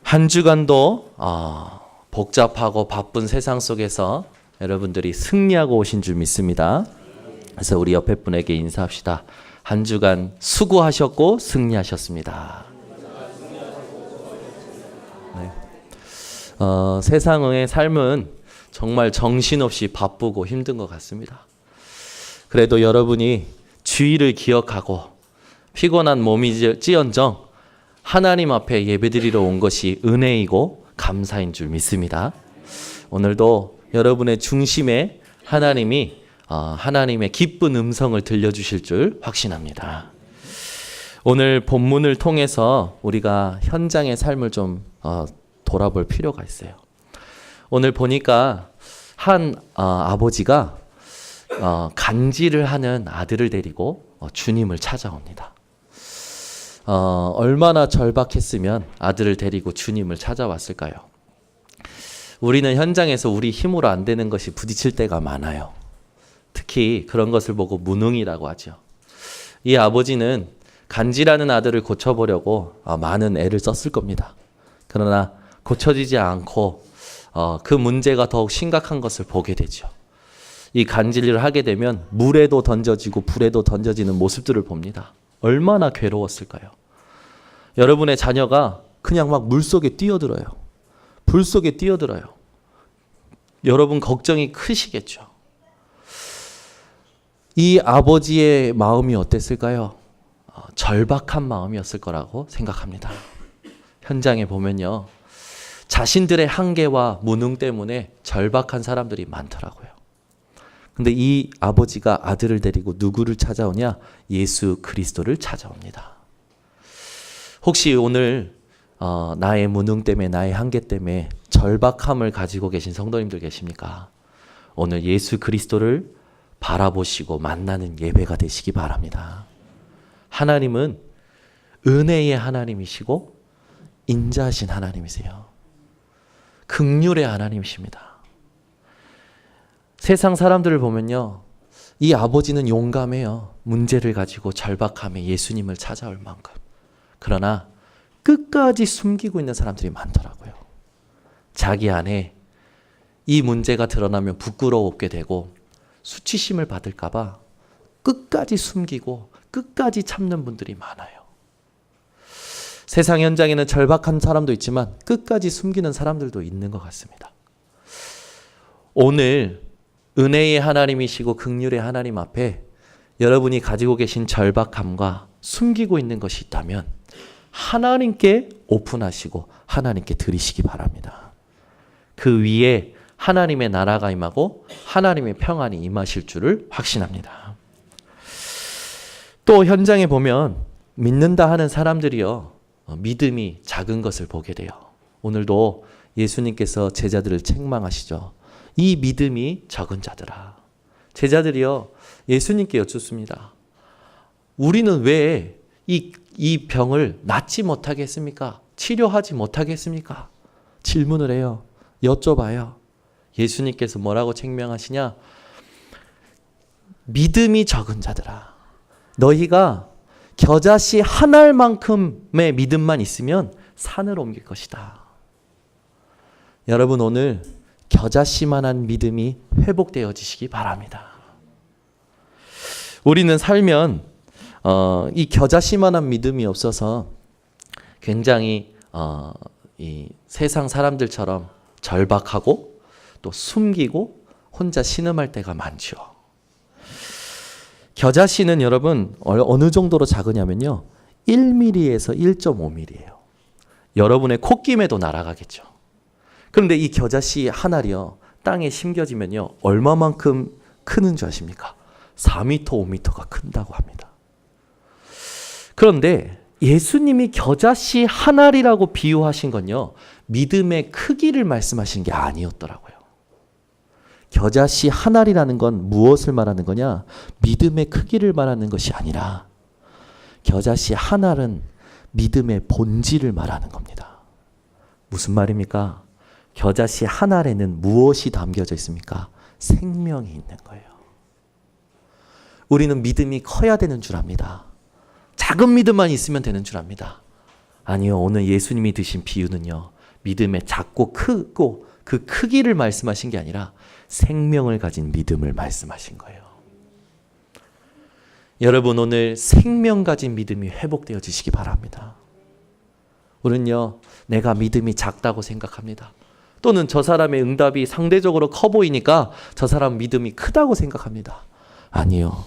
한 주간도 복잡하고 바쁜 세상 속에서 여러분들이 승리하고 오신 줄 믿습니다. 그래서 우리 옆에 분에게 인사합시다. 한 주간 수고하셨고 승리하셨습니다. 네. 세상의 삶은 정말 정신없이 바쁘고 힘든 것 같습니다. 그래도 여러분이 주의를 기억하고 피곤한 몸이 찌언정 하나님 앞에 예배드리러 온 것이 은혜이고 감사인 줄 믿습니다. 오늘도 여러분의 중심에 하나님이 하나님의 기쁜 음성을 들려주실 줄 확신합니다. 오늘 본문을 통해서 우리가 현장의 삶을 좀 돌아볼 필요가 있어요. 오늘 보니까 한 아버지가 간질을 하는 아들을 데리고 주님을 찾아옵니다. 얼마나 절박했으면 아들을 데리고 주님을 찾아왔을까요? 우리는 현장에서 우리 힘으로 안 되는 것이 부딪힐 때가 많아요. 특히 그런 것을 보고 무능이라고 하죠. 이 아버지는 간질하는 아들을 고쳐보려고 많은 애를 썼을 겁니다. 그러나 고쳐지지 않고 그 문제가 더욱 심각한 것을 보게 되죠. 이 간질을 하게 되면 물에도 던져지고 불에도 던져지는 모습들을 봅니다. 얼마나 괴로웠을까요? 여러분의 자녀가 그냥 막 물속에 뛰어들어요. 불 속에 뛰어들어요. 여러분 걱정이 크시겠죠. 이 아버지의 마음이 어땠을까요? 절박한 마음이었을 거라고 생각합니다. 현장에 보면요. 자신들의 한계와 무능 때문에 절박한 사람들이 많더라고요. 근데 이 아버지가 아들을 데리고 누구를 찾아오냐? 예수 그리스도를 찾아옵니다. 혹시 오늘 나의 무능 때문에 나의 한계 때문에 절박함을 가지고 계신 성도님들 계십니까? 오늘 예수 그리스도를 바라보시고 만나는 예배가 되시기 바랍니다. 하나님은 은혜의 하나님이시고 인자하신 하나님이세요. 긍휼의 하나님이십니다. 세상 사람들을 보면요. 이 아버지는 용감해요. 문제를 가지고 절박함에 예수님을 찾아올 만큼. 그러나 끝까지 숨기고 있는 사람들이 많더라고요. 자기 안에 이 문제가 드러나면 부끄러웠게 되고 수치심을 받을까 봐 끝까지 숨기고 끝까지 참는 분들이 많아요. 세상 현장에는 절박한 사람도 있지만 끝까지 숨기는 사람들도 있는 것 같습니다. 오늘 은혜의 하나님이시고 긍휼의 하나님 앞에 여러분이 가지고 계신 절박함과 숨기고 있는 것이 있다면 하나님께 오픈하시고 하나님께 드리시기 바랍니다. 그 위에 하나님의 나라가 임하고 하나님의 평안이 임하실 줄을 확신합니다. 또 현장에 보면 믿는다 하는 사람들이요. 믿음이 작은 것을 보게 돼요. 오늘도 예수님께서 제자들을 책망하시죠. 이 믿음이 적은 자들아. 제자들이요. 예수님께 여쭙습니다. 우리는 왜 이 병을 낫지 못하겠습니까? 치료하지 못하겠습니까? 질문을 해요. 여쭤봐요. 예수님께서 뭐라고 책명하시냐? 믿음이 적은 자들아. 너희가 겨자씨 한 알만큼의 믿음만 있으면 산을 옮길 것이다. 여러분 오늘 겨자씨만한 믿음이 회복되어지시기 바랍니다. 우리는 살면 이 겨자씨만한 믿음이 없어서 굉장히 이 세상 사람들처럼 절박하고 또 숨기고 혼자 신음할 때가 많죠. 겨자씨는 여러분 어느 정도로 작으냐면요. 1mm에서 1.5mm예요. 여러분의 콧김에도 날아가겠죠. 그런데 이 겨자씨 한 알이요. 땅에 심겨지면요. 얼마만큼 크는 줄 아십니까? 4m, 5m가 큰다고 합니다. 그런데 예수님이 겨자씨 한 알이라고 비유하신 건요. 믿음의 크기를 말씀하신 게 아니었더라고요. 겨자씨 한 알이라는 건 무엇을 말하는 거냐? 믿음의 크기를 말하는 것이 아니라 겨자씨 한 알은 믿음의 본질을 말하는 겁니다. 무슨 말입니까? 겨자씨 한 알에는 무엇이 담겨져 있습니까? 생명이 있는 거예요. 우리는 믿음이 커야 되는 줄 압니다. 작은 믿음만 있으면 되는 줄 압니다. 아니요. 오늘 예수님이 드신 비유는요. 믿음의 작고 크고 그 크기를 말씀하신 게 아니라 생명을 가진 믿음을 말씀하신 거예요. 여러분, 오늘 생명 가진 믿음이 회복되어지시기 바랍니다. 우리는요, 내가 믿음이 작다고 생각합니다. 또는 저 사람의 응답이 상대적으로 커 보이니까 저 사람 믿음이 크다고 생각합니다. 아니요.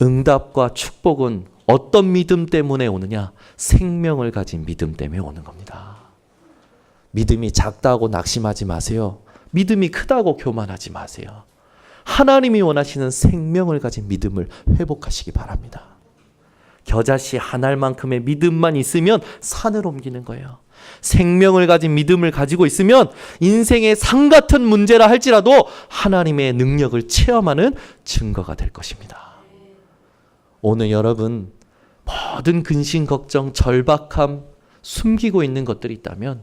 응답과 축복은 어떤 믿음 때문에 오느냐? 생명을 가진 믿음 때문에 오는 겁니다. 믿음이 작다고 낙심하지 마세요. 믿음이 크다고 교만하지 마세요. 하나님이 원하시는 생명을 가진 믿음을 회복하시기 바랍니다. 겨자씨 한 알만큼의 믿음만 있으면 산을 옮기는 거예요. 생명을 가진 믿음을 가지고 있으면 인생의 산 같은 문제라 할지라도 하나님의 능력을 체험하는 증거가 될 것입니다. 오늘 여러분, 모든 근심, 걱정, 절박함, 숨기고 있는 것들이 있다면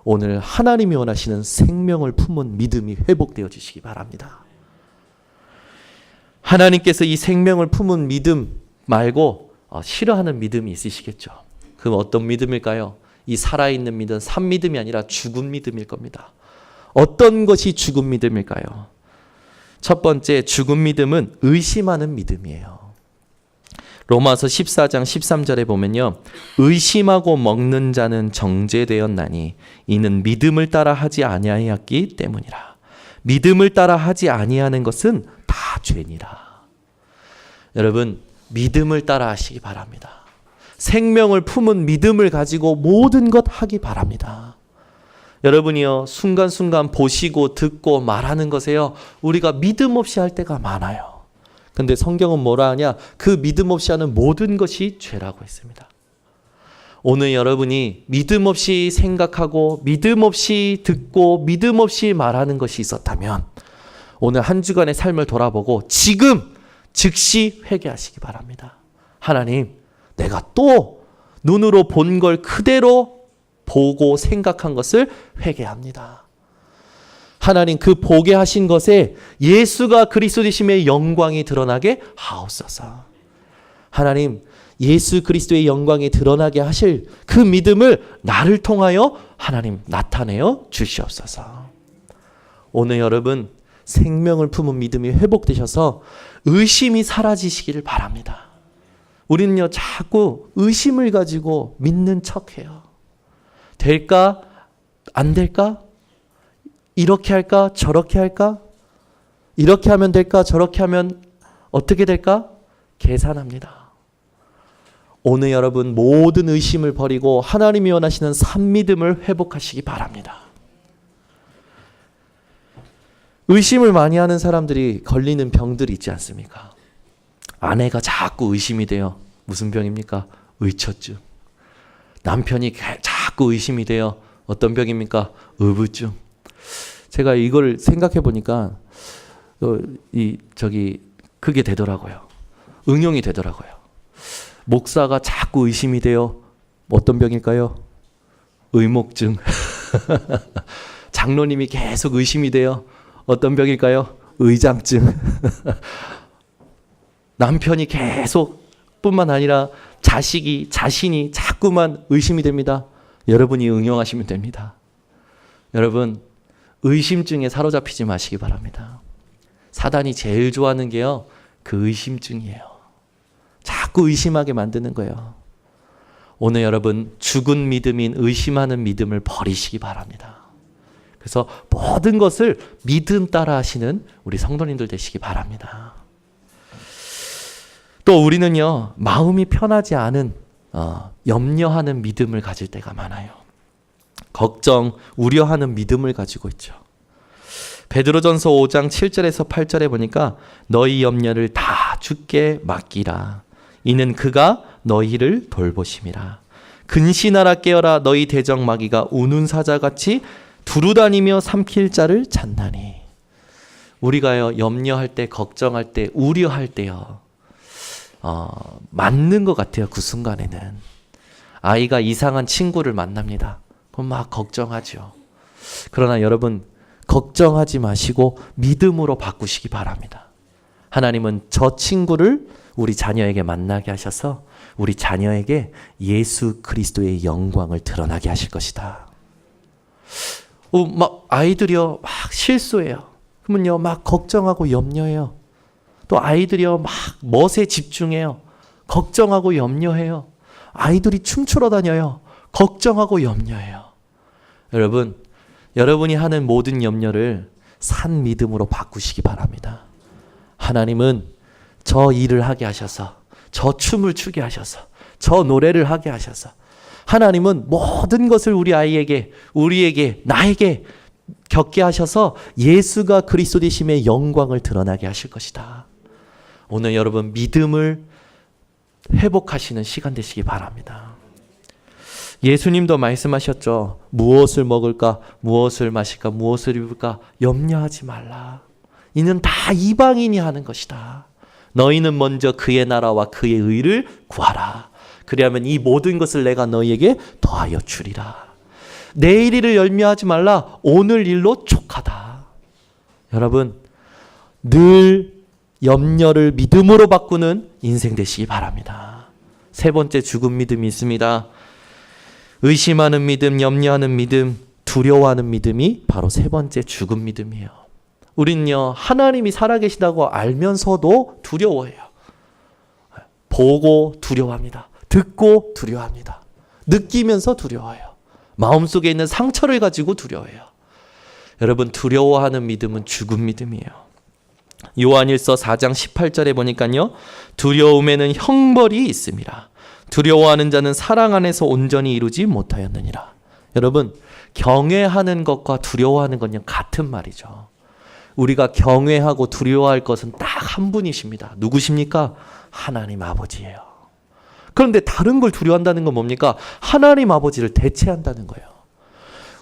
오늘 하나님이 원하시는 생명을 품은 믿음이 회복되어지시기 바랍니다. 하나님께서 이 생명을 품은 믿음 말고 싫어하는 믿음이 있으시겠죠. 그럼 어떤 믿음일까요? 이 살아있는 믿음, 산 믿음이 아니라 죽은 믿음일 겁니다. 어떤 것이 죽은 믿음일까요? 첫 번째, 죽은 믿음은 의심하는 믿음이에요. 로마서 14장 13절에 보면요, 의심하고 먹는 자는 정죄되었나니 이는 믿음을 따라 하지 아니하였기 때문이라. 믿음을 따라 하지 아니하는 것은 다 죄니라. 여러분, 믿음을 따라 하시기 바랍니다. 생명을 품은 믿음을 가지고 모든 것 하기 바랍니다. 여러분이요, 순간순간 보시고 듣고 말하는 것에요, 우리가 믿음 없이 할 때가 많아요. 근데 성경은 뭐라 하냐? 그 믿음 없이 하는 모든 것이 죄라고 했습니다. 오늘 여러분이 믿음 없이 생각하고 믿음 없이 듣고 믿음 없이 말하는 것이 있었다면 오늘 한 주간의 삶을 돌아보고 지금 즉시 회개하시기 바랍니다. 하나님, 내가 또 눈으로 본 걸 그대로 보고 생각한 것을 회개합니다. 하나님, 그 보게 하신 것에 예수가 그리스도이심의 영광이 드러나게 하옵소서. 하나님, 예수 그리스도의 영광이 드러나게 하실 그 믿음을 나를 통하여 하나님 나타내어 주시옵소서. 오늘 여러분, 생명을 품은 믿음이 회복되셔서 의심이 사라지시기를 바랍니다. 우리는요, 자꾸 의심을 가지고 믿는 척해요. 될까? 안 될까? 이렇게 할까? 저렇게 할까? 이렇게 하면 될까? 저렇게 하면 어떻게 될까? 계산합니다. 오늘 여러분, 모든 의심을 버리고 하나님이 원하시는 산 믿음을 회복하시기 바랍니다. 의심을 많이 하는 사람들이 걸리는 병들이 있지 않습니까? 아내가 자꾸 의심이 돼요. 무슨 병입니까? 의처증. 남편이 자꾸 의심이 돼요. 어떤 병입니까? 의부증. 제가 이걸 생각해 보니까 그게 되더라고요. 응용이 되더라고요. 목사가 자꾸 의심이 돼요. 어떤 병일까요? 의목증. 장로님이 계속 의심이 돼요. 어떤 병일까요? 의장증. 남편이 계속 뿐만 아니라 자신이 자꾸만 의심이 됩니다. 여러분이 응용하시면 됩니다. 여러분, 의심증에 사로잡히지 마시기 바랍니다. 사단이 제일 좋아하는 게요, 그 의심증이에요. 자꾸 의심하게 만드는 거예요. 오늘 여러분, 죽은 믿음인 의심하는 믿음을 버리시기 바랍니다. 그래서 모든 것을 믿음 따라 하시는 우리 성도님들 되시기 바랍니다. 또 우리는요, 마음이 편하지 않은 염려하는 믿음을 가질 때가 많아요. 걱정, 우려하는 믿음을 가지고 있죠. 베드로전서 5장 7절에서 8절에 보니까 너희 염려를 다 주께 맡기라. 이는 그가 너희를 돌보심이라. 근신하라 깨어라. 너희 대적마귀가 우는 사자같이 두루다니며 삼킬 자를 찾나니. 우리가요, 염려할 때, 걱정할 때, 우려할 때요, 맞는 것 같아요. 그 순간에는 아이가 이상한 친구를 만납니다. 그럼 막 걱정하죠. 그러나 여러분, 걱정하지 마시고 믿음으로 바꾸시기 바랍니다. 하나님은 저 친구를 우리 자녀에게 만나게 하셔서 우리 자녀에게 예수 그리스도의 영광을 드러나게 하실 것이다. 막 아이들이요 막 실수해요. 그러면요 막 걱정하고 염려해요. 또 아이들이요 막 멋에 집중해요. 걱정하고 염려해요. 아이들이 춤추러 다녀요. 걱정하고 염려해요. 여러분, 여러분이 하는 모든 염려를 산 믿음으로 바꾸시기 바랍니다. 하나님은 저 일을 하게 하셔서, 저 춤을 추게 하셔서, 저 노래를 하게 하셔서, 하나님은 모든 것을 우리 아이에게, 우리에게, 나에게 겪게 하셔서 예수가 그리스도 되심의 영광을 드러나게 하실 것이다. 오늘 여러분 믿음을 회복하시는 시간 되시기 바랍니다. 예수님도 말씀하셨죠. 무엇을 먹을까, 무엇을 마실까, 무엇을 입을까 염려하지 말라. 이는 다 이방인이 하는 것이다. 너희는 먼저 그의 나라와 그의 의를 구하라. 그리하면 이 모든 것을 내가 너희에게 더하여 주리라. 내일 일을 염려하지 말라. 오늘 일로 족하다. 여러분, 늘 염려를 믿음으로 바꾸는 인생 되시기 바랍니다. 세 번째 죽은 믿음이 있습니다. 의심하는 믿음, 염려하는 믿음, 두려워하는 믿음이 바로 세 번째 죽은 믿음이에요. 우린요 하나님이 살아계시다고 알면서도 두려워해요. 보고 두려워합니다. 듣고 두려워합니다. 느끼면서 두려워해요. 마음속에 있는 상처를 가지고 두려워해요. 여러분, 두려워하는 믿음은 죽은 믿음이에요. 요한일서 4장 18절에 보니까요, 두려움에는 형벌이 있습니다. 두려워하는 자는 사랑 안에서 온전히 이루지 못하였느니라. 여러분, 경외하는 것과 두려워하는 건 같은 말이죠. 우리가 경외하고 두려워할 것은 딱 한 분이십니다. 누구십니까? 하나님 아버지예요. 그런데 다른 걸 두려워한다는 건 뭡니까? 하나님 아버지를 대체한다는 거예요.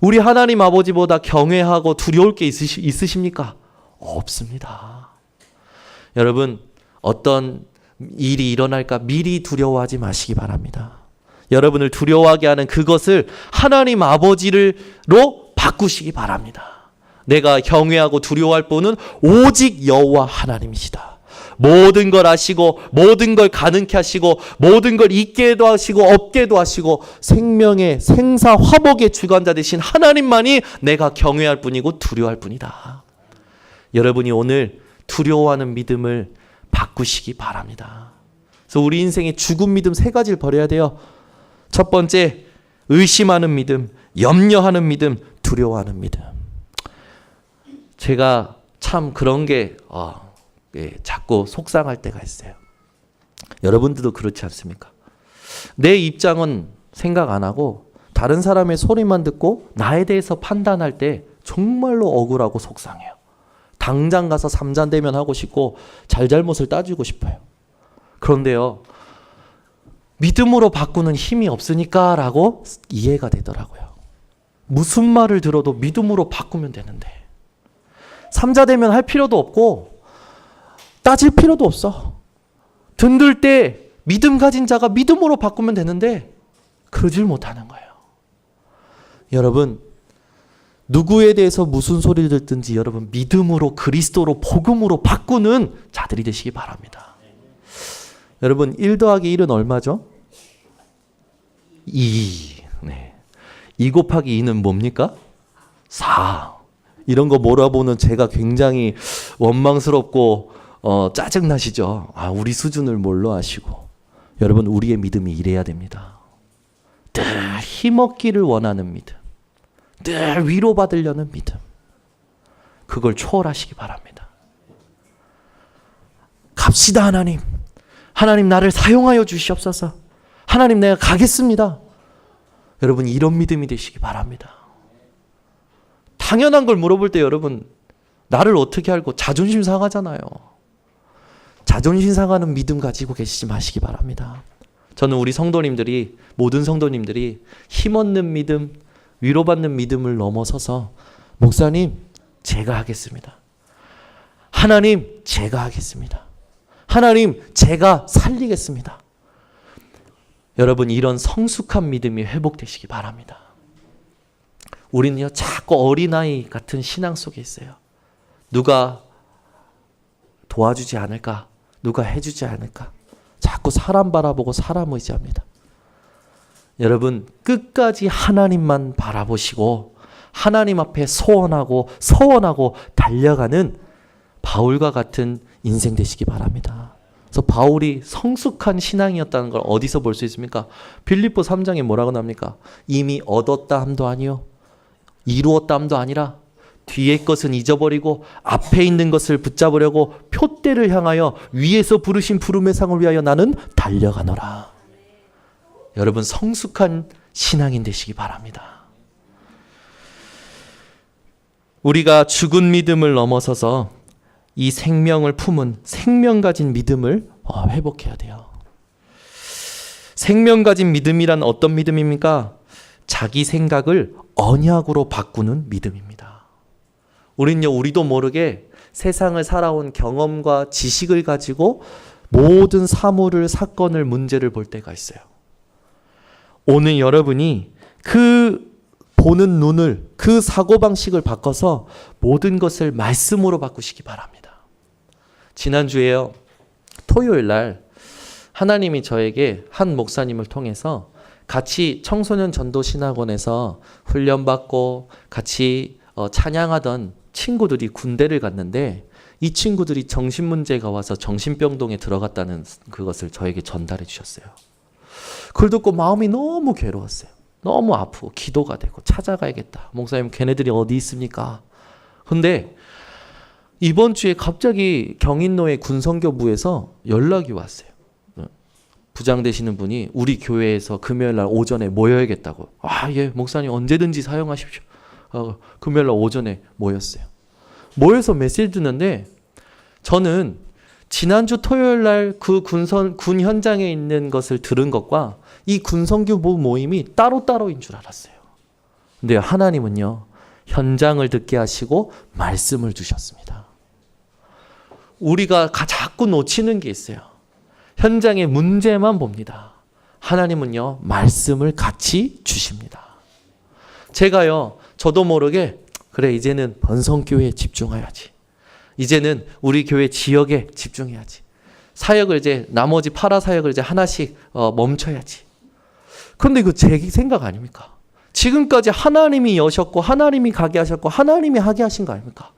우리 하나님 아버지보다 경외하고 두려울 게 있으십니까? 없습니다. 여러분, 어떤 일이 일어날까 미리 두려워하지 마시기 바랍니다. 여러분을 두려워하게 하는 그것을 하나님 아버지로 바꾸시기 바랍니다. 내가 경외하고 두려워할 분은 오직 여호와 하나님이시다. 모든 걸 아시고 모든 걸 가능케 하시고 모든 걸 있게도 하시고 없게도 하시고 생명의 생사 화복의 주관자 되신 하나님만이 내가 경외할 분이고 두려워할 분이다. 여러분이 오늘 두려워하는 믿음을 바꾸시기 바랍니다. 그래서 우리 인생의 죽은 믿음 세 가지를 버려야 돼요. 첫 번째, 의심하는 믿음, 염려하는 믿음, 두려워하는 믿음. 제가 참 그런 게 자꾸 속상할 때가 있어요. 여러분들도 그렇지 않습니까? 내 입장은 생각 안 하고 다른 사람의 소리만 듣고 나에 대해서 판단할 때 정말로 억울하고 속상해요. 당장 가서 삼자대면 하고 싶고 잘잘못을 따지고 싶어요. 그런데요, 믿음으로 바꾸는 힘이 없으니까 라고 이해가 되더라고요. 무슨 말을 들어도 믿음으로 바꾸면 되는데 삼자대면 할 필요도 없고 따질 필요도 없어. 든들 때 믿음 가진 자가 믿음으로 바꾸면 되는데 그러질 못하는 거예요. 여러분, 누구에 대해서 무슨 소리를 듣든지 여러분 믿음으로 그리스도로 복음으로 바꾸는 자들이 되시기 바랍니다. 여러분, 1 더하기 1은 얼마죠? 2. 네. 2 곱하기 2는 뭡니까? 4. 이런 거 몰아보는 제가 굉장히 원망스럽고 짜증나시죠? 우리 수준을 뭘로 아시고. 여러분, 우리의 믿음이 이래야 됩니다. 늘 힘없기를 원하는 믿음. 늘 위로받으려는 믿음. 그걸 초월하시기 바랍니다. 갑시다 하나님. 하나님 나를 사용하여 주시옵소서. 하나님 내가 가겠습니다. 여러분, 이런 믿음이 되시기 바랍니다. 당연한 걸 물어볼 때 여러분 나를 어떻게 알고 자존심 상하잖아요. 자존심 상하는 믿음 가지고 계시지 마시기 바랍니다. 저는 우리 성도님들이, 모든 성도님들이 힘없는 믿음, 위로받는 믿음을 넘어서서 목사님 제가 하겠습니다. 하나님 제가 하겠습니다. 하나님 제가 살리겠습니다. 여러분, 이런 성숙한 믿음이 회복되시기 바랍니다. 우리는요 자꾸 어린아이 같은 신앙 속에 있어요. 누가 도와주지 않을까? 누가 해주지 않을까? 자꾸 사람 바라보고 사람 의지합니다. 여러분, 끝까지 하나님만 바라보시고 하나님 앞에 서원하고 달려가는 바울과 같은 인생 되시기 바랍니다. 그래서 바울이 성숙한 신앙이었다는 걸 어디서 볼 수 있습니까? 빌립보 3장에 뭐라고 나옵니까? 이미 얻었다 함도 아니요 이루었다 함도 아니라 뒤의 것은 잊어버리고 앞에 있는 것을 붙잡으려고 표대를 향하여 위에서 부르신 부름의 상을 위하여 나는 달려가노라. 여러분, 성숙한 신앙인 되시기 바랍니다. 우리가 죽은 믿음을 넘어서서 이 생명을 품은 생명 가진 믿음을 회복해야 돼요. 생명 가진 믿음이란 어떤 믿음입니까? 자기 생각을 언약으로 바꾸는 믿음입니다. 우리도 모르게 세상을 살아온 경험과 지식을 가지고 모든 사물을, 사건을, 문제를 볼 때가 있어요. 오늘 여러분이 그 보는 눈을, 그 사고방식을 바꿔서 모든 것을 말씀으로 바꾸시기 바랍니다. 지난주에요, 토요일 날 하나님이 저에게 한 목사님을 통해서 같이 청소년 전도신학원에서 훈련받고 같이 찬양하던 친구들이 군대를 갔는데 이 친구들이 정신문제가 와서 정신병동에 들어갔다는 그것을 저에게 전달해 주셨어요. 그걸 듣고 마음이 너무 괴로웠어요. 너무 아프고 기도가 되고 찾아가야겠다. 목사님, 걔네들이 어디 있습니까? 근데 이번 주에 갑자기 경인노회 군선교부에서 연락이 왔어요. 부장 되시는 분이 우리 교회에서 금요일 날 오전에 모여야겠다고. 예, 목사님 언제든지 사용하십시오. 금요일 날 오전에 모였어요. 모여서 메시지 듣는데 저는 지난주 토요일 날 그 군 현장에 있는 것을 들은 것과 이 군선교부 모임이 따로따로인 줄 알았어요. 근데 하나님은요, 현장을 듣게 하시고 말씀을 주셨습니다. 우리가 자꾸 놓치는 게 있어요. 현장의 문제만 봅니다. 하나님은요, 말씀을 같이 주십니다. 제가요, 저도 모르게 그래, 이제는 번성교회에 집중해야지. 이제는 우리 교회 지역에 집중해야지. 사역을 이제 나머지 파라 사역을 이제 하나씩 멈춰야지. 그런데 이거 제 생각 아닙니까? 지금까지 하나님이 여셨고 하나님이 가게 하셨고 하나님이 하게 하신 거 아닙니까?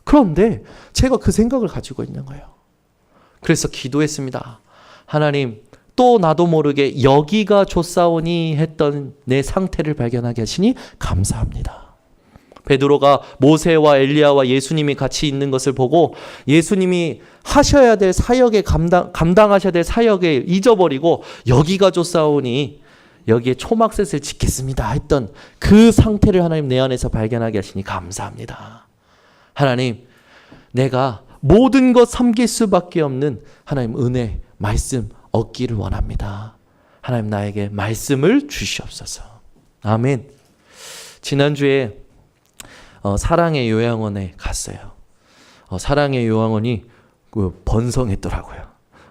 그런데 제가 그 생각을 가지고 있는 거예요. 그래서 기도했습니다. 하나님, 또 나도 모르게 여기가 좋사오니 했던 내 상태를 발견하게 하시니 감사합니다. 베드로가 모세와 엘리야와 예수님이 같이 있는 것을 보고 예수님이 하셔야 될 사역에 감당하셔야 될 사역에 잊어버리고 여기가 좋사오니 여기에 초막셋을 짓겠습니다 했던 그 상태를 하나님 내 안에서 발견하게 하시니 감사합니다. 하나님, 내가 모든 것 섬길 수밖에 없는 하나님 은혜, 말씀 얻기를 원합니다. 하나님, 나에게 말씀을 주시옵소서. 아멘. 지난주에 사랑의 요양원에 갔어요. 사랑의 요양원이 번성했더라고요.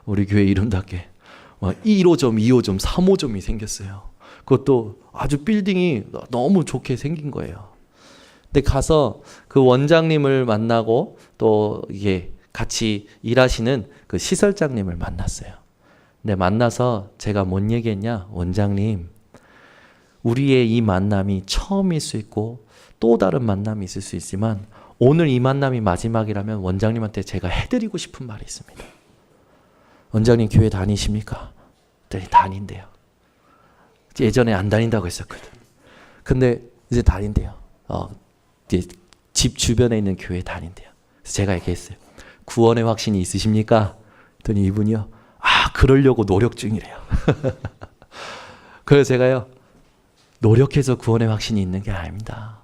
우리 교회 이름답게 1호점, 2호점, 3호점이 생겼어요. 그것도 아주 빌딩이 너무 좋게 생긴 거예요. 근데 가서 그 원장님을 만나고 또 이게 같이 일하시는 그 시설장님을 만났어요. 근데 만나서 제가 뭔 얘기했냐? 원장님, 우리의 이 만남이 처음일 수 있고 또 다른 만남이 있을 수 있지만 오늘 이 만남이 마지막이라면 원장님한테 제가 해드리고 싶은 말이 있습니다. 원장님, 교회 다니십니까? 네, 다닌대요. 예전에 안 다닌다고 했었거든. 근데 이제 다닌대요. 이제 집 주변에 있는 교회 다닌대요. 그래서 제가 얘기했어요. 구원의 확신이 있으십니까? 그랬더니 이분이요, 그러려고 노력 중이래요. 그래서 제가요, 노력해서 구원의 확신이 있는 게 아닙니다.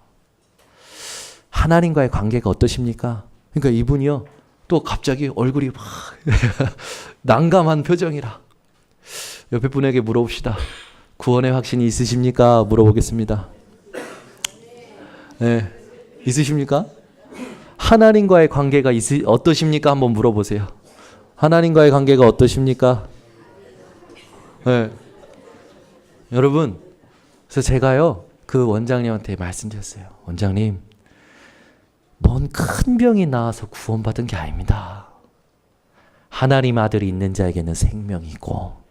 하나님과의 관계가 어떠십니까? 그러니까 이분이요, 또 갑자기 얼굴이 막 난감한 표정이라. 옆에 분에게 물어봅시다. 구원의 확신이 있으십니까? 물어보겠습니다. 네, 있으십니까? 하나님과의 관계가 어떠십니까? 한번 물어보세요. 하나님과의 관계가 어떠십니까? 네. 여러분, 그래서 제가요, 그 원장님한테 말씀드렸어요. 원장님, 뭔 큰 병이 나와서 구원받은 게 아닙니다. 하나님 아들이 있는 자에게는 생명이 있고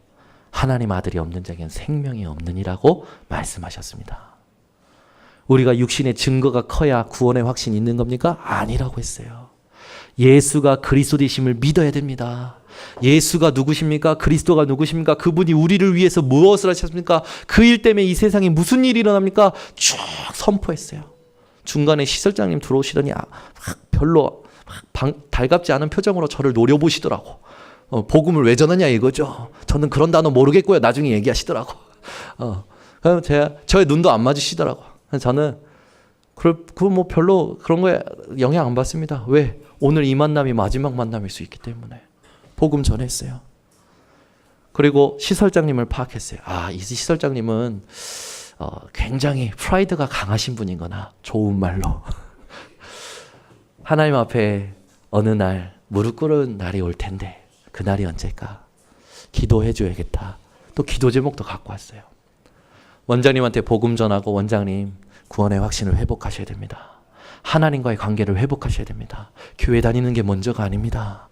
하나님 아들이 없는 자에게는 생명이 없느니라고 말씀하셨습니다. 우리가 육신의 증거가 커야 구원의 확신이 있는 겁니까? 아니라고 했어요. 예수가 그리스도 되심을 믿어야 됩니다. 예수가 누구십니까? 그리스도가 누구십니까? 그분이 우리를 위해서 무엇을 하셨습니까? 그 일 때문에 이 세상에 무슨 일이 일어납니까? 쭉 선포했어요. 중간에 시설장님 들어오시더니 별로 달갑지 않은 표정으로 저를 노려보시더라고. 복음을 왜 전하냐 이거죠. 저는 그런 단어 모르겠고요. 나중에 얘기하시더라고. 그럼 저의 눈도 안 맞으시더라고. 저는 뭐 별로 그런 거에 영향 안 받습니다. 왜? 오늘 이 만남이 마지막 만남일 수 있기 때문에 복음 전했어요. 그리고 시설장님을 파악했어요. 이 시설장님은 굉장히 프라이드가 강하신 분이거나 좋은 말로 하나님 앞에 어느 날 무릎 꿇은 날이 올 텐데 그날이 언제일까? 기도해 줘야겠다. 또 기도 제목도 갖고 왔어요. 원장님한테 복음 전하고 원장님 구원의 확신을 회복하셔야 됩니다. 하나님과의 관계를 회복하셔야 됩니다. 교회 다니는 게 먼저가 아닙니다.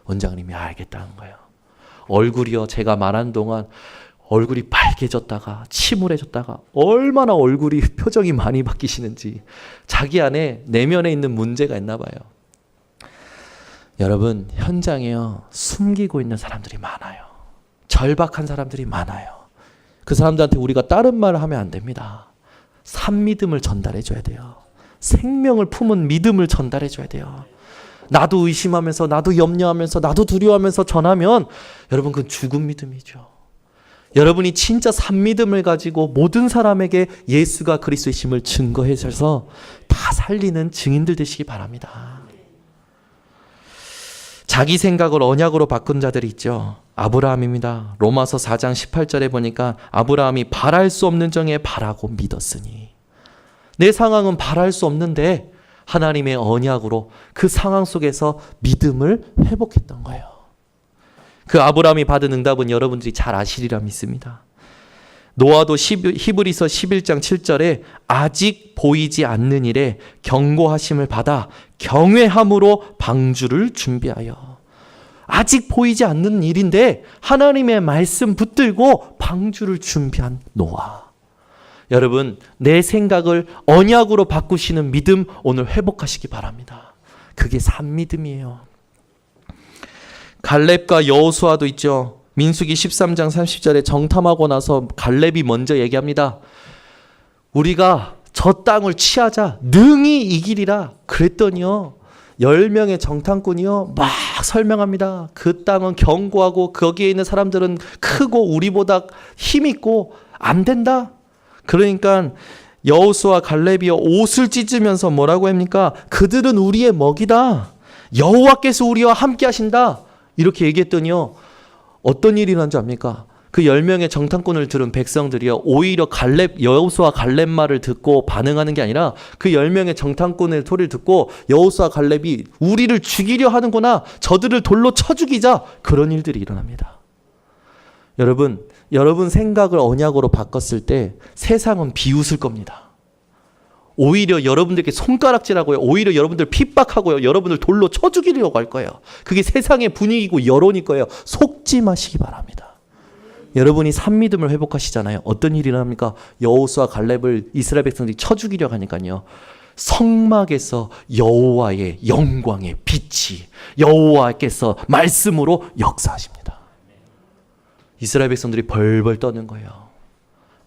원장님이 알겠다는 거예요. 얼굴이요. 제가 말하는 동안 얼굴이 빨개졌다가 침울해졌다가 얼마나 얼굴이 표정이 많이 바뀌시는지 자기 안에 내면에 있는 문제가 있나 봐요. 여러분 현장에요. 숨기고 있는 사람들이 많아요. 절박한 사람들이 많아요. 그 사람들한테 우리가 다른 말을 하면 안 됩니다. 산믿음을 전달해 줘야 돼요. 생명을 품은 믿음을 전달해 줘야 돼요. 나도 의심하면서 나도 염려하면서 나도 두려워하면서 전하면 여러분 그건 죽은 믿음이죠. 여러분이 진짜 산믿음을 가지고 모든 사람에게 예수가 그리스도이심을 증거해 줘서 다 살리는 증인들 되시기 바랍니다. 자기 생각을 언약으로 바꾼 자들이 있죠. 아브라함입니다. 로마서 4장 18절에 보니까 아브라함이 바랄 수 없는 정에 바라고 믿었으니 내 상황은 바랄 수 없는데 하나님의 언약으로 그 상황 속에서 믿음을 회복했던 거예요. 그 아브라함이 받은 응답은 여러분들이 잘 아시리라 믿습니다. 노아도 히브리서 11장 7절에 아직 보이지 않는 일에 경고하심을 받아 경외함으로 방주를 준비하여. 아직 보이지 않는 일인데 하나님의 말씀 붙들고 방주를 준비한 노아. 여러분 내 생각을 언약으로 바꾸시는 믿음 오늘 회복하시기 바랍니다. 그게 산믿음이에요. 갈렙과 여호수아도 있죠. 민수기 13장 30절에 정탐하고 나서 갈렙이 먼저 얘기합니다. 우리가 저 땅을 취하자 능히 이기리라 그랬더니요 10명의 정탐꾼이요 막 설명합니다. 그 땅은 견고하고 거기에 있는 사람들은 크고 우리보다 힘있고 안 된다. 그러니까 여호수아 갈렙이요 옷을 찢으면서 뭐라고 합니까? 그들은 우리의 먹이다. 여호와께서 우리와 함께 하신다. 이렇게 얘기했더니요 어떤 일이 일어난 줄 압니까? 그 10명의 정탐꾼을 들은 백성들이요 오히려 여호수아 갈렙 말을 듣고 반응하는 게 아니라 그 10명의 정탐꾼의 소리를 듣고 여호수아 갈렙이 우리를 죽이려 하는구나, 저들을 돌로 쳐 죽이자, 그런 일들이 일어납니다. 여러분 생각을 언약으로 바꿨을 때 세상은 비웃을 겁니다. 오히려 여러분들께 손가락질하고요. 오히려 여러분들 핍박하고요. 여러분들 돌로 쳐 죽이려고 할 거예요. 그게 세상의 분위기고 여론일 거예요. 속지 마시기 바랍니다. 여러분이 산믿음을 회복하시잖아요. 어떤 일이 일어납니까? 여호수아 갈렙을 이스라엘 백성들이 쳐 죽이려고 하니까요. 성막에서 여호와의 영광의 빛이 여호와께서 말씀으로 역사하십니다. 이스라엘 백성들이 벌벌 떠는 거예요.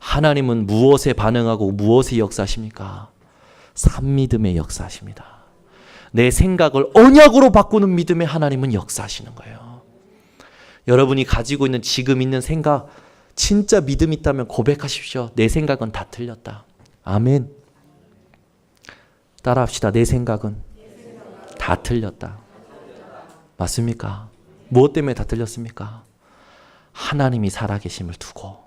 하나님은 무엇에 반응하고 무엇에 역사하십니까? 산믿음의 역사하십니다. 내 생각을 언약으로 바꾸는 믿음에 하나님은 역사하시는 거예요. 여러분이 가지고 있는 지금 있는 생각 진짜 믿음 있다면 고백하십시오. 내 생각은 다 틀렸다. 아멘. 따라합시다. 내 생각은 다 틀렸다. 맞습니까? 무엇 때문에 다 틀렸습니까? 하나님이 살아계심을 두고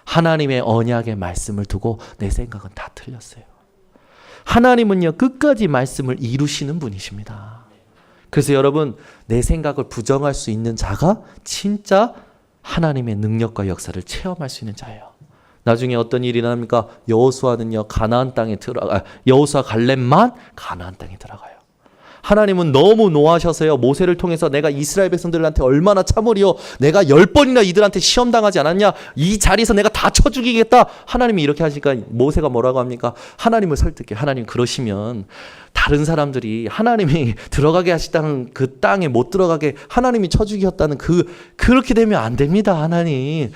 하나님의 언약의 말씀을 두고 내 생각은 다 틀렸어요. 하나님은요 끝까지 말씀을 이루시는 분이십니다. 그래서 여러분 내 생각을 부정할 수 있는 자가 진짜 하나님의 능력과 역사를 체험할 수 있는 자예요. 나중에 어떤 일이 일어납니까? 여호수아는요 가나안 땅에 여호수아 갈렙만 가나안 땅에 들어가요. 하나님은 너무 노하셔서요 모세를 통해서 내가 이스라엘 백성들한테 얼마나 참으리요, 내가 10번이나 이들한테 시험당하지 않았냐, 이 자리에서 내가 다 다 쳐 죽이겠다. 하나님이 이렇게 하시니까 모세가 뭐라고 합니까? 하나님을 설득해. 하나님 그러시면 다른 사람들이 하나님이 들어가게 하시다는 그 땅에 못 들어가게 하나님이 쳐 죽이었다는 그렇게 되면 안 됩니다. 하나님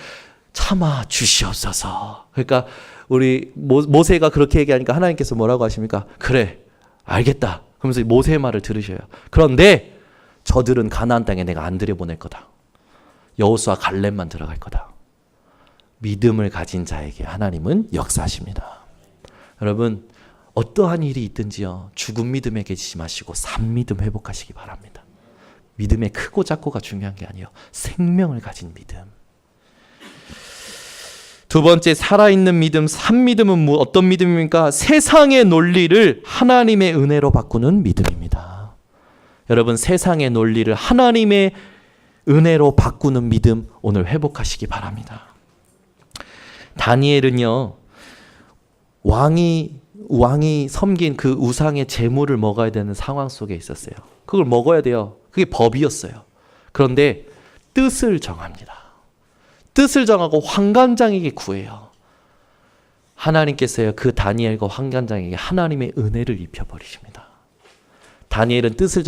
참아 주시옵소서. 그러니까 우리 모세가 그렇게 얘기하니까 하나님께서 뭐라고 하십니까? 그래 알겠다. 그러면서 모세의 말을 들으셔요. 그런데 저들은 가나안 땅에 내가 안 들여보낼 거다. 여호수아 갈렙만 들어갈 거다. 믿음을 가진 자에게 하나님은 역사하십니다. 여러분 어떠한 일이 있든지요. 죽은 믿음에 계시지 마시고 산 믿음 회복하시기 바랍니다. 믿음의 크고 작고가 중요한 게 아니에요. 생명을 가진 믿음. 두 번째 살아있는 믿음, 산 믿음은 어떤 믿음입니까? 세상의 논리를 하나님의 은혜로 바꾸는 믿음입니다. 여러분 세상의 논리를 하나님의 은혜로 바꾸는 믿음 오늘 회복하시기 바랍니다. 다니엘은요 왕이 섬긴 그 우상의 제물을 먹어야 되는 상황 속에 있었어요. 그걸 먹어야 돼요. 그게 법이었어요. 그런데 뜻을 정합니다. 뜻을 정하고 환관장에게 구해요. 하나님께서요 그 다니엘과 환관장에게 하나님의 은혜를 입혀버리십니다. 다니엘은 뜻을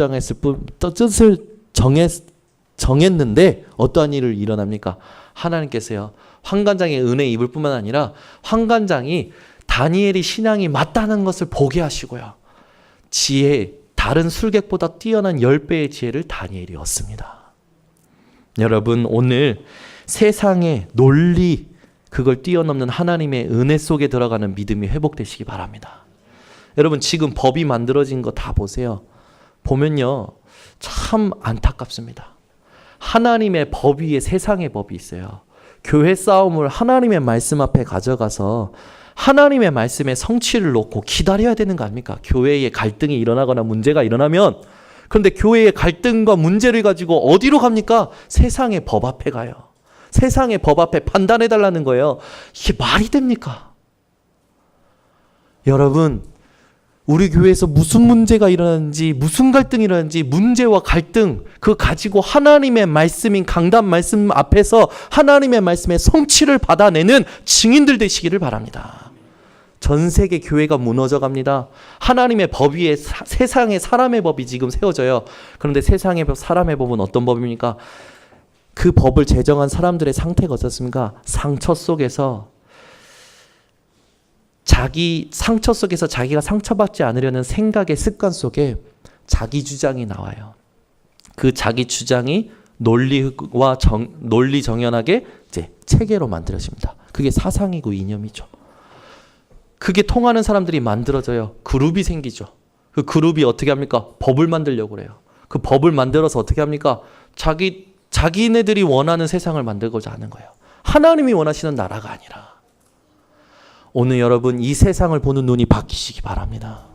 정했는데 어떠한 일을 일어납니까? 하나님께서요 환관장의 은혜 입을 뿐만 아니라 환관장이 다니엘이 신앙이 맞다는 것을 보게 하시고요. 다른 술객보다 뛰어난 10배의 지혜를 다니엘이 얻습니다. 여러분 오늘 세상의 논리 그걸 뛰어넘는 하나님의 은혜 속에 들어가는 믿음이 회복되시기 바랍니다. 여러분 지금 법이 만들어진 거 다 보세요. 보면요 참 안타깝습니다. 하나님의 법 위에 세상의 법이 있어요. 교회 싸움을 하나님의 말씀 앞에 가져가서 하나님의 말씀의 성취를 놓고 기다려야 되는 거 아닙니까? 교회에 갈등이 일어나거나 문제가 일어나면 그런데 교회의 갈등과 문제를 가지고 어디로 갑니까? 세상의 법 앞에 가요. 세상의 법 앞에 판단해달라는 거예요. 이게 말이 됩니까? 여러분 우리 교회에서 무슨 문제가 일어나는지 무슨 갈등이 일어나는지 문제와 갈등 그거 가지고 하나님의 말씀인 강단 말씀 앞에서 하나님의 말씀의 성취를 받아내는 증인들 되시기를 바랍니다. 전 세계 교회가 무너져 갑니다. 하나님의 법 위에 세상의 사람의 법이 지금 세워져요. 그런데 세상의 법, 사람의 법은 어떤 법입니까? 그 법을 제정한 사람들의 상태가 어떻습니까? 상처 속에서 자기가 상처받지 않으려는 생각의 습관 속에 자기 주장이 나와요. 그 자기 주장이 논리 정연하게 이제 체계로 만들어집니다. 그게 사상이고 이념이죠. 그게 통하는 사람들이 만들어져요. 그룹이 생기죠. 그 그룹이 어떻게 합니까? 법을 만들려고 그래요. 그 법을 만들어서 어떻게 합니까? 자기네들이 원하는 세상을 만들고자 하는 거예요. 하나님이 원하시는 나라가 아니라. 오늘 여러분 이 세상을 보는 눈이 바뀌시기 바랍니다.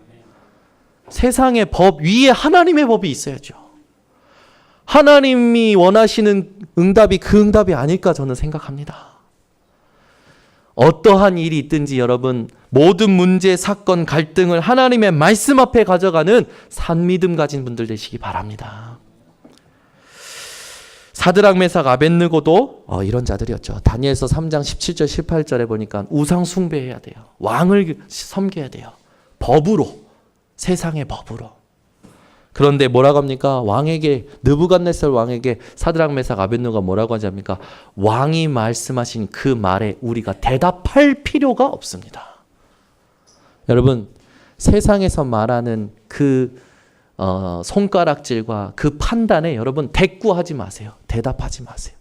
세상의 법 위에 하나님의 법이 있어야죠. 하나님이 원하시는 응답이 그 응답이 아닐까 저는 생각합니다. 어떠한 일이 있든지 여러분 모든 문제, 사건, 갈등을 하나님의 말씀 앞에 가져가는 산믿음 가진 분들 되시기 바랍니다. 사드락 메삭 아벳느고도 이런 자들이었죠. 다니엘서 3장 17절 18절에 보니까 우상 숭배해야 돼요. 왕을 섬겨야 돼요. 법으로, 세상의 법으로. 그런데 뭐라고 합니까? 왕에게, 느부갓네살 왕에게 사드락 메삭 아벳느고가 뭐라고 하지 않습니까? 왕이 말씀하신 그 말에 우리가 대답할 필요가 없습니다. 여러분 세상에서 말하는 그 손가락질과 그 판단에 여러분 대꾸하지 마세요. 대답하지 마세요.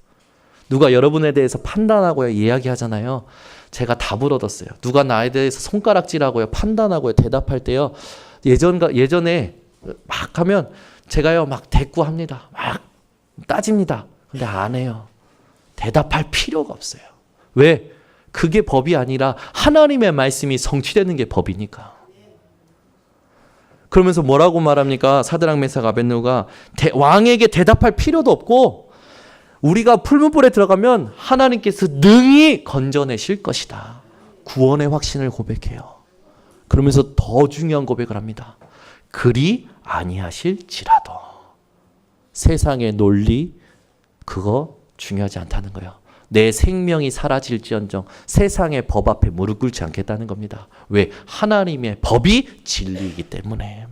누가 여러분에 대해서 판단하고요 이야기하잖아요. 제가 답을 얻었어요. 누가 나에 대해서 손가락질하고요 판단하고요 대답할 때요 예전에 막 하면 제가요 막 대꾸합니다. 막 따집니다. 근데 안 해요. 대답할 필요가 없어요. 왜? 그게 법이 아니라 하나님의 말씀이 성취되는 게 법이니까. 그러면서 뭐라고 말합니까? 사드락 메삭 아벳느고가 왕에게 대답할 필요도 없고 우리가 풀무불에 들어가면 하나님께서 능히 건져내실 것이다. 구원의 확신을 고백해요. 그러면서 더 중요한 고백을 합니다. 그리 아니하실지라도. 세상의 논리 그거 중요하지 않다는 거예요. 내 생명이 사라질지언정 세상의 법 앞에 무릎 꿇지 않겠다는 겁니다. 왜? 하나님의 법이 진리이기 때문에.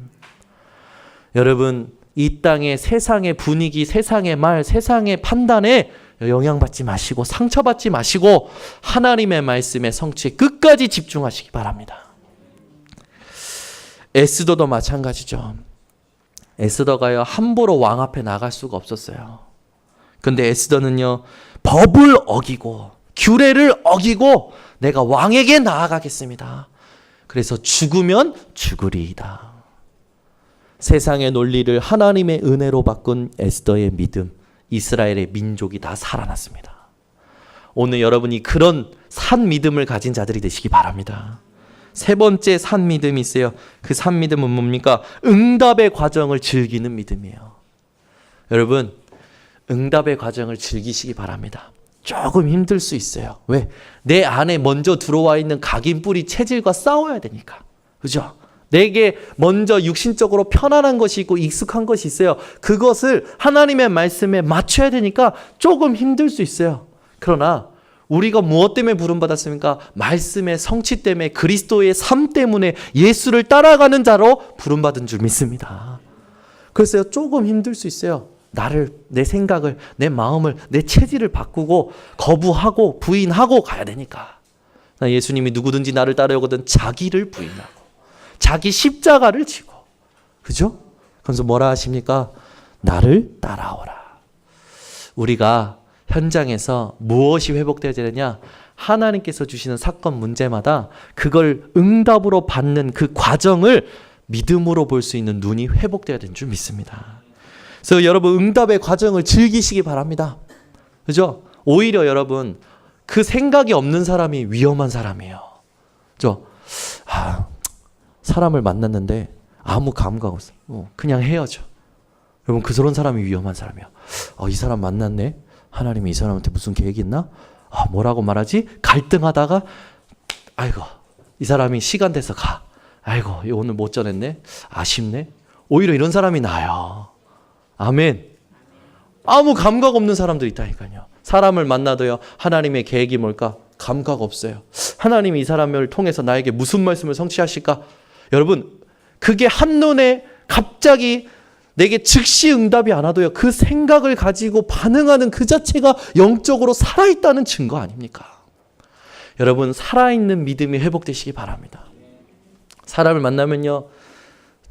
여러분, 이 땅의 세상의 분위기, 세상의 말, 세상의 판단에 영향받지 마시고 상처받지 마시고 하나님의 말씀의 성취에 끝까지 집중하시기 바랍니다. 에스더도 마찬가지죠. 에스더가요, 함부로 왕 앞에 나갈 수가 없었어요. 근데 에스더는요, 법을 어기고 규례를 어기고 내가 왕에게 나아가겠습니다. 그래서 죽으면 죽으리이다. 세상의 논리를 하나님의 은혜로 바꾼 에스더의 믿음, 이스라엘의 민족이 다 살아났습니다. 오늘 여러분이 그런 산 믿음을 가진 자들이 되시기 바랍니다. 세 번째 산 믿음이 있어요. 그 산 믿음은 뭡니까? 응답의 과정을 즐기는 믿음이에요. 여러분, 응답의 과정을 즐기시기 바랍니다. 조금 힘들 수 있어요. 왜? 내 안에 먼저 들어와 있는 각인뿌리 체질과 싸워야 되니까. 그죠? 내게 먼저 육신적으로 편안한 것이 있고 익숙한 것이 있어요. 그것을 하나님의 말씀에 맞춰야 되니까 조금 힘들 수 있어요. 그러나 우리가 무엇 때문에 부름받았습니까? 말씀의 성취 때문에, 그리스도의 삶 때문에 예수를 따라가는 자로 부름받은 줄 믿습니다. 그래서 조금 힘들 수 있어요. 나를, 내 생각을, 내 마음을, 내 체질을 바꾸고 거부하고 부인하고 가야 되니까. 예수님이 누구든지 나를 따르거든 자기를 부인하고 자기 십자가를 지고, 그죠? 그래서 뭐라 하십니까? 나를 따라오라. 우리가 현장에서 무엇이 회복되어야 되느냐? 하나님께서 주시는 사건 문제마다 그걸 응답으로 받는 그 과정을 믿음으로 볼 수 있는 눈이 회복되어야 되는 줄 믿습니다. 그래서 여러분, 응답의 과정을 즐기시기 바랍니다. 그죠? 오히려 여러분, 그 생각이 없는 사람이 위험한 사람이에요. 그죠? 사람을 만났는데 아무 감각 없어. 그냥 헤어져. 여러분, 그런 사람이 위험한 사람이야. 이 사람 만났네. 하나님이 이 사람한테 무슨 계획이 있나? 뭐라고 말하지? 갈등하다가 아이고, 이 사람이 시간 돼서 가. 아이고, 오늘 못 전했네. 아쉽네. 오히려 이런 사람이 나아요. 아멘. 아무 감각 없는 사람도 있다니까요. 사람을 만나도요, 하나님의 계획이 뭘까? 감각 없어요. 하나님이 이 사람을 통해서 나에게 무슨 말씀을 성취하실까? 여러분, 그게 한눈에 갑자기 내게 즉시 응답이 안 와도요, 그 생각을 가지고 반응하는 그 자체가 영적으로 살아있다는 증거 아닙니까? 여러분, 살아있는 믿음이 회복되시기 바랍니다. 사람을 만나면요,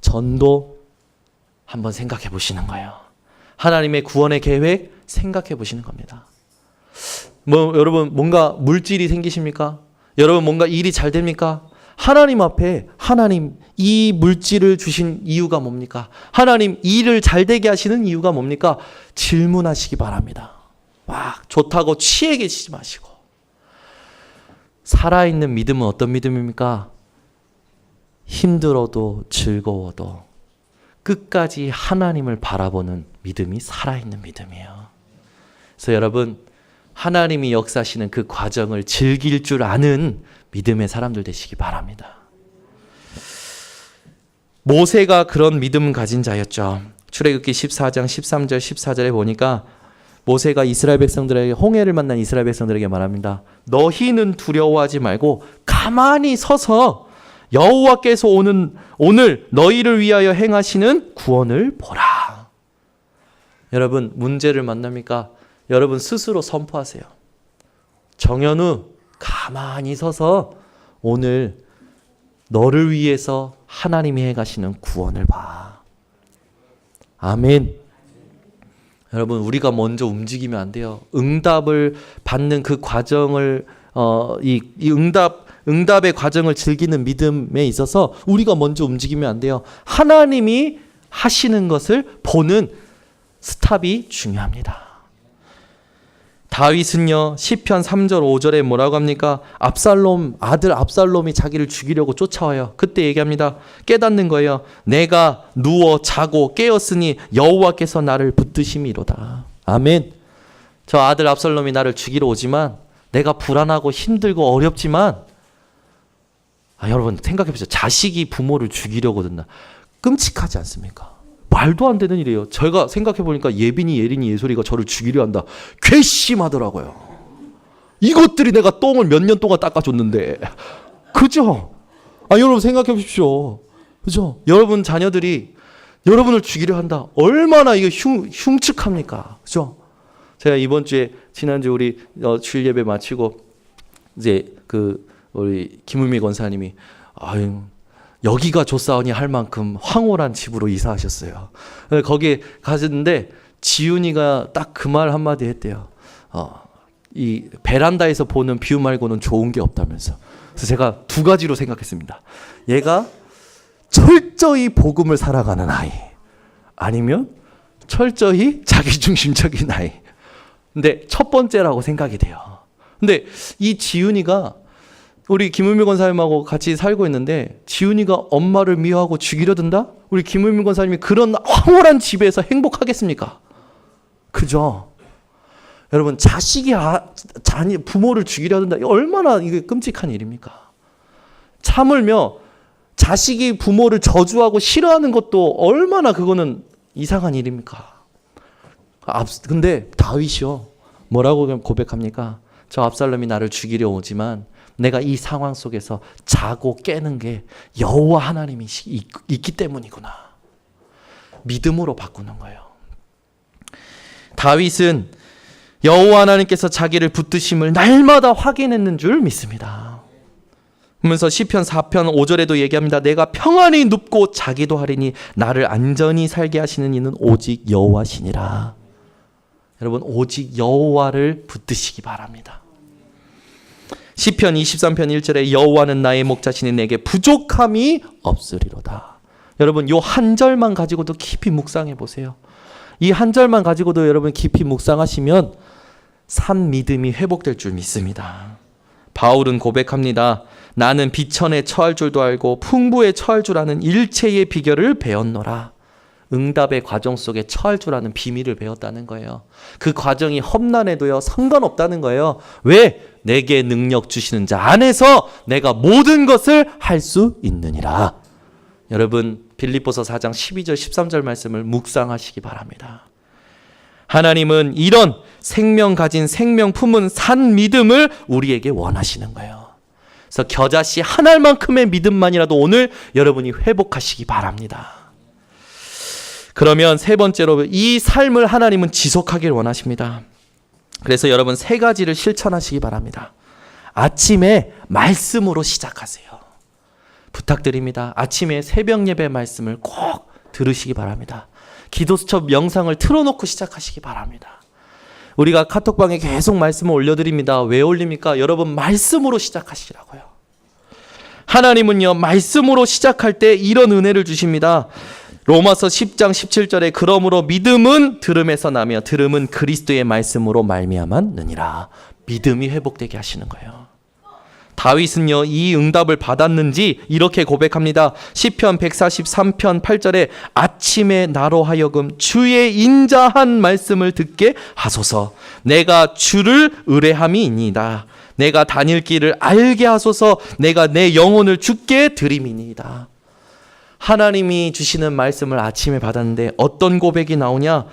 전도 한번 생각해 보시는 거예요. 하나님의 구원의 계획 생각해 보시는 겁니다. 여러분, 뭔가 물질이 생기십니까? 여러분, 뭔가 일이 잘 됩니까? 하나님 앞에, 하나님, 이 물질을 주신 이유가 뭡니까? 하나님, 일을 잘 되게 하시는 이유가 뭡니까? 질문하시기 바랍니다. 막 좋다고 취해 계시지 마시고. 살아있는 믿음은 어떤 믿음입니까? 힘들어도 즐거워도 끝까지 하나님을 바라보는 믿음이 살아있는 믿음이에요. 그래서 여러분, 하나님이 역사하시는 그 과정을 즐길 줄 아는 믿음의 사람들 되시기 바랍니다. 모세가 그런 믿음 가진 자였죠. 출애굽기 14장 13절 14절에 보니까 모세가 이스라엘 백성들에게, 홍해를 만난 이스라엘 백성들에게 말합니다. 너희는 두려워하지 말고 가만히 서서 여호와께서 오늘 너희를 위하여 행하시는 구원을 보라. 여러분, 문제를 만납니까? 여러분 스스로 선포하세요. 정현우, 가만히 서서 오늘 너를 위해서 하나님이 해가시는 구원을 봐. 아멘. 여러분, 우리가 먼저 움직이면 안 돼요. 응답을 받는 그 과정을 응답의 과정을 즐기는 믿음에 있어서 우리가 먼저 움직이면 안 돼요. 하나님이 하시는 것을 보는 스탑이 중요합니다. 다윗은요, 시편 3절 5절에 뭐라고 합니까? 아들 압살롬이 자기를 죽이려고 쫓아와요. 그때 얘기합니다. 깨닫는 거예요. 내가 누워 자고 깨었으니 여호와께서 나를 붙드심이로다. 아멘. 저 아들 압살롬이 나를 죽이러 오지만 내가 불안하고 힘들고 어렵지만, 여러분 생각해 보세요. 자식이 부모를 죽이려고 든다. 끔찍하지 않습니까? 말도 안 되는 일이에요. 제가 생각해 보니까 예빈이, 예린이, 예솔이가 저를 죽이려 한다. 괘씸하더라고요. 이것들이 내가 똥을 몇 년 동안 닦아줬는데. 그죠? 여러분 생각해 보십시오. 그죠? 여러분 자녀들이 여러분을 죽이려 한다. 얼마나 이게 흉측합니까? 그죠? 제가 이번 주에 지난주 우리 주일 예배 마치고 이제 우리 김울미 권사님이 여기가 좋사오니 할 만큼 황홀한 집으로 이사하셨어요. 거기에 가셨는데 지훈이가 딱 그 말 한마디 했대요. 이 베란다에서 보는 뷰 말고는 좋은 게 없다면서. 그래서 제가 두 가지로 생각했습니다. 얘가 철저히 복음을 살아가는 아이, 아니면 철저히 자기중심적인 아이. 근데 첫 번째라고 생각이 돼요. 근데 이 지훈이가 우리 김은미 권사님하고 같이 살고 있는데 지훈이가 엄마를 미워하고 죽이려 든다? 우리 김은미 권사님이 그런 황홀한 집에서 행복하겠습니까? 그죠? 여러분 자식이 부모를 죽이려 든다. 얼마나 이게 끔찍한 일입니까? 참으며 자식이 부모를 저주하고 싫어하는 것도 얼마나 그거는 이상한 일입니까? 근데 다윗이요. 뭐라고 고백합니까? 저 압살롬이 나를 죽이려 오지만 내가 이 상황 속에서 자고 깨는 게 여호와 하나님이 있기 때문이구나. 믿음으로 바꾸는 거예요. 다윗은 여호와 하나님께서 자기를 붙드심을 날마다 확인했는 줄 믿습니다. 그러면서 시편 4편 5절에도 얘기합니다. 내가 평안히 눕고 자기도 하리니 나를 안전히 살게 하시는 이는 오직 여호와시니라. 여러분 오직 여호와를 붙드시기 바랍니다. 시편 23편 1절에 여호와는 나의 목자시니 내게 부족함이 없으리로다. 여러분 요 한 절만 가지고도 깊이 묵상해 보세요. 이 한 절만 가지고도 여러분 깊이 묵상하시면 산 믿음이 회복될 줄 믿습니다. 바울은 고백합니다. 나는 비천에 처할 줄도 알고 풍부에 처할 줄 아는 일체의 비결을 배웠노라. 응답의 과정 속에 처할 줄 아는 비밀을 배웠다는 거예요. 그 과정이 험난해도요 상관없다는 거예요. 왜? 내게 능력 주시는 자 안에서 내가 모든 것을 할 수 있느니라. 여러분 빌립보서 4장 12절 13절 말씀을 묵상하시기 바랍니다. 하나님은 이런 생명 가진 생명 품은 산 믿음을 우리에게 원하시는 거예요. 그래서 겨자씨 한 알만큼의 믿음만이라도 오늘 여러분이 회복하시기 바랍니다. 그러면 세 번째로 이 삶을 하나님은 지속하길 원하십니다. 그래서 여러분 세 가지를 실천하시기 바랍니다. 아침에 말씀으로 시작하세요. 부탁드립니다. 아침에 새벽 예배 말씀을 꼭 들으시기 바랍니다. 기도수첩 명상을 틀어놓고 시작하시기 바랍니다. 우리가 카톡방에 계속 말씀을 올려드립니다. 왜 올립니까? 여러분 말씀으로 시작하시라고요. 하나님은요 말씀으로 시작할 때 이런 은혜를 주십니다. 로마서 10장 17절에 그러므로 믿음은 들음에서 나며 들음은 그리스도의 말씀으로 말미암았느니라. 믿음이 회복되게 하시는 거예요. 다윗은요 이 응답을 받았는지 이렇게 고백합니다. 시편 143편 8절에 아침에 나로 하여금 주의 인자한 말씀을 듣게 하소서. 내가 주를 의뢰함이니이다. 내가 다닐 길을 알게 하소서. 내가 내 영혼을 주께 드림이니이다. 하나님이 주시는 말씀을 아침에 받았는데 어떤 고백이 나오냐?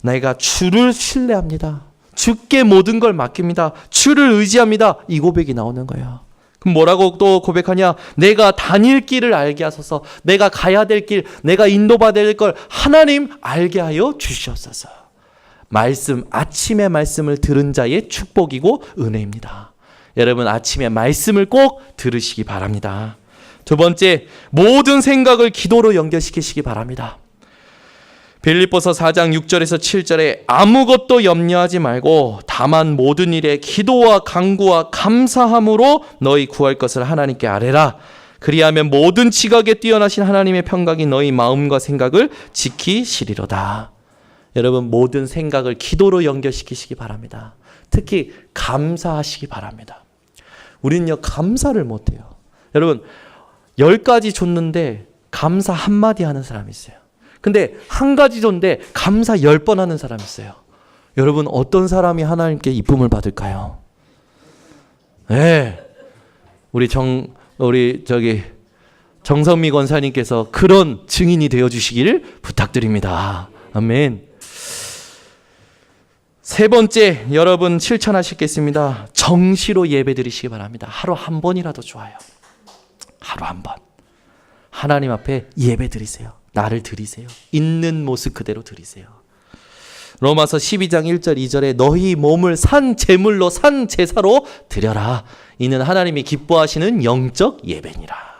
내가 주를 신뢰합니다. 주께 모든 걸 맡깁니다. 주를 의지합니다. 이 고백이 나오는 거예요. 그럼 뭐라고 또 고백하냐? 내가 다닐 길을 알게 하소서. 내가 가야 될 길, 내가 인도받아야 될 걸 하나님 알게 하여 주시옵소서. 말씀, 아침에 말씀을 들은 자의 축복이고 은혜입니다. 여러분 아침에 말씀을 꼭 들으시기 바랍니다. 두 번째, 모든 생각을 기도로 연결시키시기 바랍니다. 빌립보서 4장 6절에서 7절에 아무것도 염려하지 말고 다만 모든 일에 기도와 간구와 감사함으로 너희 구할 것을 하나님께 아뢰라. 그리하면 모든 지각에 뛰어나신 하나님의 평강이 너희 마음과 생각을 지키시리로다. 여러분 모든 생각을 기도로 연결시키시기 바랍니다. 특히 감사하시기 바랍니다. 우리는요 감사를 못해요. 여러분 10가지 줬는데 감사 한마디 하는 사람이 있어요. 근데 한 가지 줬는데 감사 10번 하는 사람이 있어요. 여러분 어떤 사람이 하나님께 이쁨을 받을까요? 네. 우리 정선미 권사님께서 그런 증인이 되어 주시기를 부탁드립니다. 아멘. 세 번째, 여러분 실천하시겠습니다. 정시로 예배 드리시기 바랍니다. 하루 한 번이라도 좋아요. 하루 한 번. 하나님 앞에 예배 드리세요. 나를 드리세요. 있는 모습 그대로 드리세요. 로마서 12장 1절 2절에 너희 몸을 산 제물로 산 제사로 드려라. 이는 하나님이 기뻐하시는 영적 예배니라.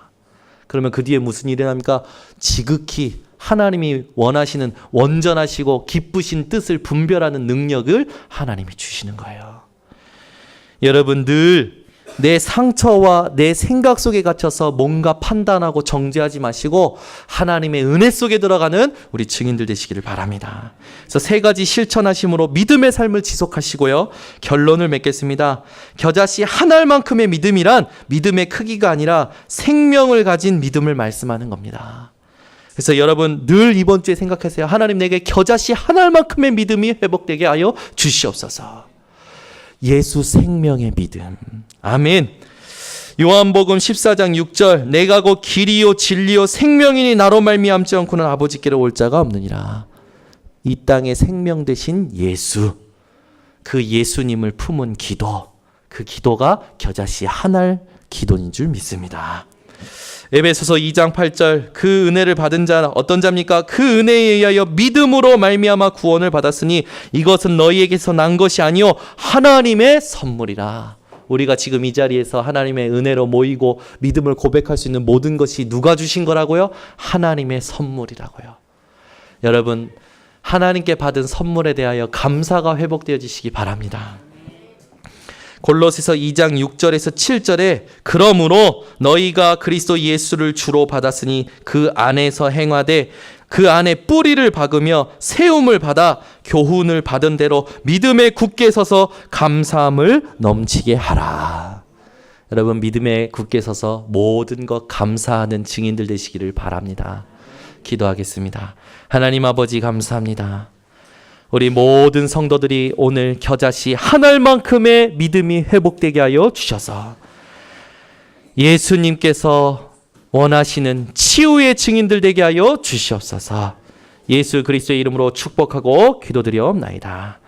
그러면 그 뒤에 무슨 일이 납니까? 지극히 하나님이 원하시는 원전하시고 기쁘신 뜻을 분별하는 능력을 하나님이 주시는 거예요. 여러분 늘 내 상처와 내 생각 속에 갇혀서 뭔가 판단하고 정죄하지 마시고 하나님의 은혜 속에 들어가는 우리 증인들 되시기를 바랍니다. 그래서 세 가지 실천하심으로 믿음의 삶을 지속하시고요. 결론을 맺겠습니다. 겨자씨 한 알만큼의 믿음이란 믿음의 크기가 아니라 생명을 가진 믿음을 말씀하는 겁니다. 그래서 여러분 늘 이번 주에 생각하세요. 하나님 내게 겨자씨 한 알만큼의 믿음이 회복되게 하여 주시옵소서. 예수 생명의 믿음. 아멘. 요한복음 14장 6절 내가 곧 길이요 진리요 생명이니 나로 말미암지 않고는 아버지께로 올 자가 없느니라. 이 땅의 생명 되신 예수, 그 예수님을 품은 기도, 그 기도가 겨자씨 한 알 기도인 줄 믿습니다. 에베소서 2장 8절 그 은혜를 받은 자 어떤 자입니까? 그 은혜에 의하여 믿음으로 말미암아 구원을 받았으니 이것은 너희에게서 난 것이 아니요 하나님의 선물이라. 우리가 지금 이 자리에서 하나님의 은혜로 모이고 믿음을 고백할 수 있는 모든 것이 누가 주신 거라고요? 하나님의 선물이라고요. 여러분 하나님께 받은 선물에 대하여 감사가 회복되어지시기 바랍니다. 골로새서 2장 6절에서 7절에 그러므로 너희가 그리스도 예수를 주로 받았으니 그 안에서 행하되 그 안에 뿌리를 박으며 세움을 받아 교훈을 받은 대로 믿음에 굳게 서서 감사함을 넘치게 하라. 여러분 믿음에 굳게 서서 모든 것 감사하는 증인들 되시기를 바랍니다. 기도하겠습니다. 하나님 아버지 감사합니다. 우리 모든 성도들이 오늘 겨자씨 한 알만큼의 믿음이 회복되게 하여 주셔서 예수님께서 원하시는 치유의 증인들 되게 하여 주시옵소서. 예수 그리스도의 이름으로 축복하고 기도드리옵나이다.